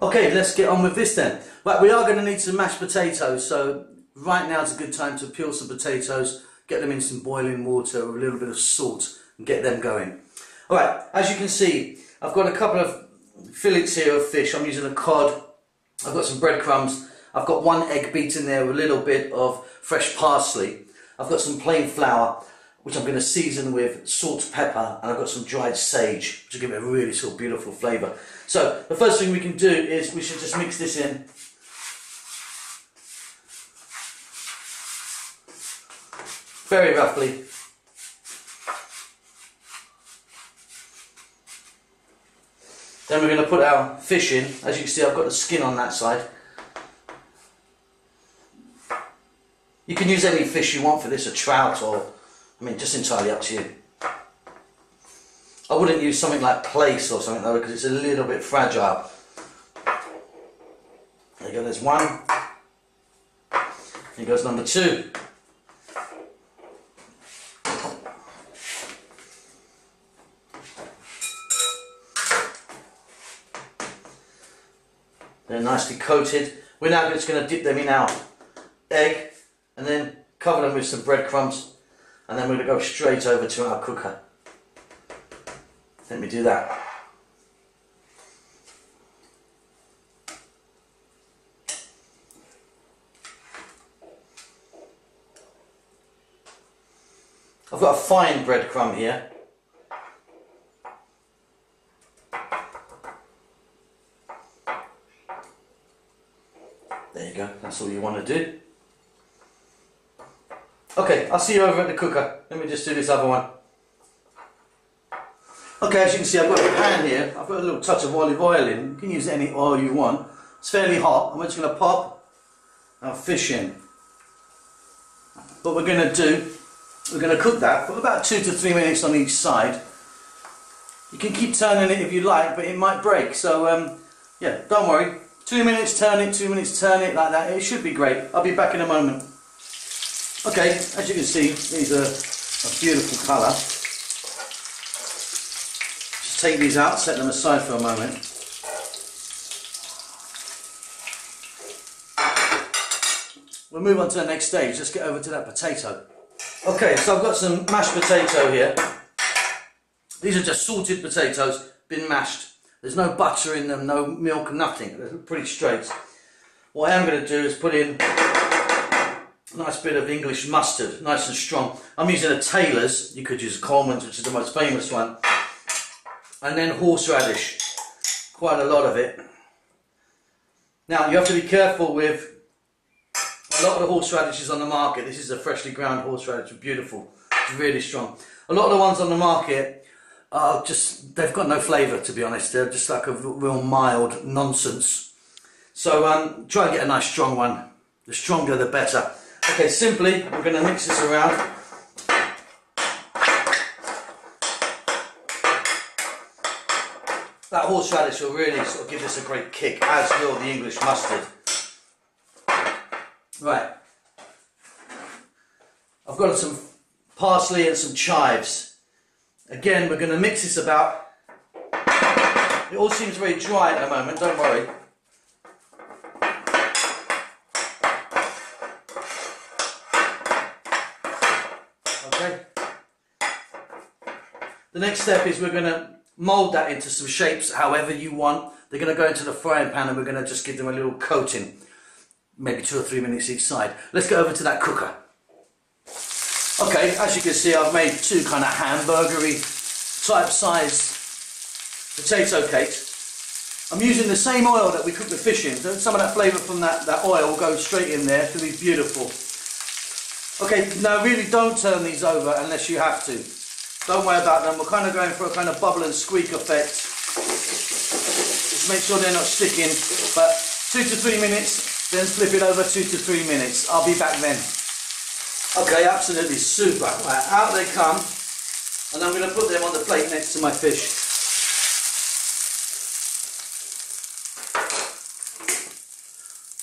Okay, let's get on with this then. Right, we are going to need some mashed potatoes, so right now is a good time to peel some potatoes, get them in some boiling water with a little bit of salt and get them going. Alright, as you can see, I've got a couple of fillets here of fish. I'm using a cod, I've got some breadcrumbs, I've got one egg beaten there with a little bit of fresh parsley, I've got some plain flour which I'm going to season with salt, pepper, and I've got some dried sage to give it a really sort of beautiful flavour. So the first thing we can do is we should just mix this in. Very roughly. Then we're going to put our fish in. As you can see, I've got the skin on that side. You can use any fish you want for this, a trout or, I mean, just entirely up to you. I wouldn't use something like plaice or something though, because it's a little bit fragile. There you go, there's one. Here goes number two. They're nicely coated. We're now just going to dip them in our egg and then cover them with some breadcrumbs, and then we're going to go straight over to our cooker. Let me do that. I've got a fine breadcrumb here. There you go, that's all you want to do. Okay, I'll see you over at the cooker. Let me just do this other one. Okay, as you can see, I've got a pan here. I've got a little touch of olive oil in. You can use any oil you want. It's fairly hot. I'm just going to pop our fish in. What we're going to do, we're going to cook that for about 2 to 3 minutes on each side. You can keep turning it if you like, but it might break. So, yeah, don't worry. 2 minutes, turn it, 2 minutes, turn it, like that. It should be great. I'll be back in a moment. Okay, as you can see, these are a beautiful colour. Just take these out, set them aside for a moment. We'll move on to the next stage. Let's get over to that potato. Okay, so I've got some mashed potato here. These are just salted potatoes, been mashed. There's no butter in them, no milk, nothing. They're pretty straight. What I am going to do is put in a nice bit of English mustard, nice and strong. I'm using a Taylor's. You could use Coleman's, which is the most famous one. And then horseradish, quite a lot of it. Now you have to be careful with a lot of the horseradishes on the market. This is a freshly ground horseradish, beautiful, it's really strong. A lot of the ones on the market are just, they've got no flavour, to be honest. They're just like a real mild nonsense. So try and get a nice strong one. The stronger the better. Okay, simply we're going to mix this around. That horseradish will really sort of give this a great kick, as will the English mustard. Right. I've got some parsley and some chives. Again, we're going to mix this about. It all seems very dry at the moment, don't worry. Okay. The next step is we're going to mould that into some shapes however you want. They're going to go into the frying pan and we're going to just give them a little coating. Maybe 2 or 3 minutes each side. Let's go over to that cooker. Okay, as you can see, I've made 2 kind of hamburgery type size potato cakes. I'm using the same oil that we cooked the fish in. Some of that flavour from that oil will go straight in there. It's going to be beautiful. Okay, now really don't turn these over unless you have to. Don't worry about them. We're kind of going for a kind of bubble and squeak effect. Just make sure they're not sticking. But 2 to 3 minutes, then flip it over 2 to 3 minutes. I'll be back then. Okay, absolutely super. Right, out they come, and I'm going to put them on the plate next to my fish.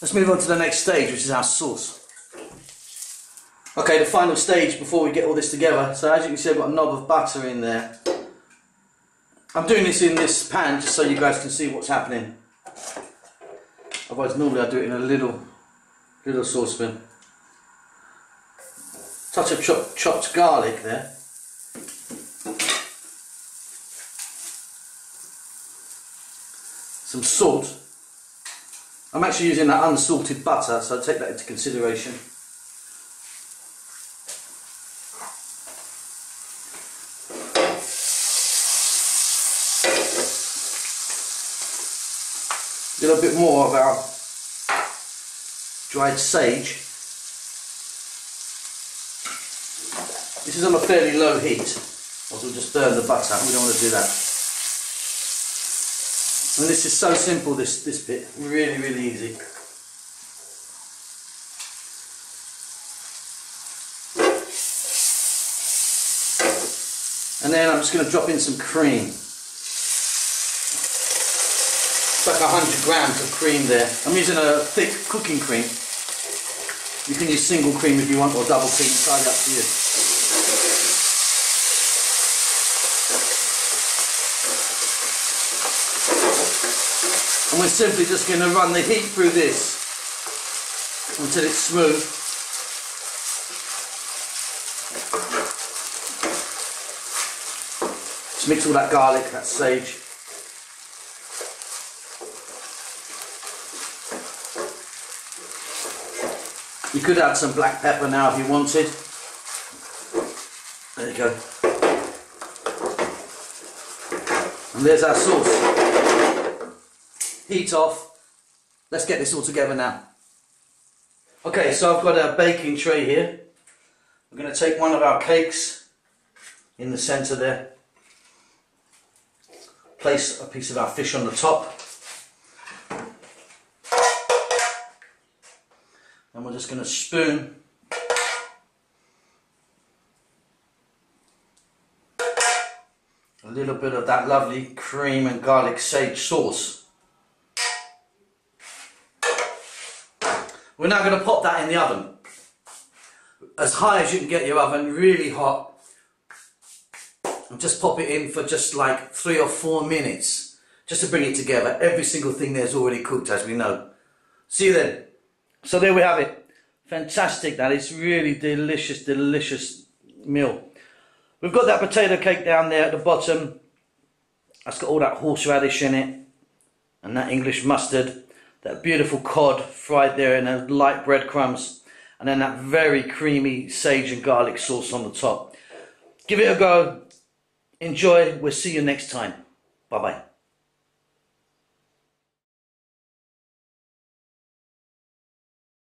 Let's move on to the next stage, which is our sauce. Okay, the final stage before we get all this together. So as you can see, I've got a knob of butter in there. I'm doing this in this pan just so you guys can see what's happening. Otherwise, normally I do it in a little saucepan. Touch of chopped garlic there. Some salt. I'm actually using that unsalted butter, so take that into consideration. A little bit more of our dried sage. This is on a fairly low heat, or we'll just burn the butter. We don't want to do that. And this is so simple, this bit, really, really easy. And then I'm just going to drop in some cream. Like 100 grams of cream there. I'm using a thick cooking cream. You can use single cream if you want, or double cream, entirely up to you. And we're simply just going to run the heat through this until it's smooth. Just mix all that garlic, that sage. You could add some black pepper now if you wanted. There you go. And there's our sauce. Heat off. Let's get this all together now. Okay, so I've got a baking tray here. We're going to take one of our cakes in the centre there. Place a piece of our fish on the top. And we're just going to spoon a little bit of that lovely cream and garlic sage sauce. We're now going to pop that in the oven. As high as you can get your oven, really hot. And just pop it in for just like 3 or 4 minutes. Just to bring it together. Every single thing there's already cooked, as we know. See you then. So there we have it. Fantastic, that is really delicious, delicious meal. We've got that potato cake down there at the bottom. That's got all that horseradish in it. And that English mustard. That beautiful cod fried there in those light breadcrumbs. And then that very creamy sage and garlic sauce on the top. Give it a go. Enjoy. We'll see you next time. Bye-bye.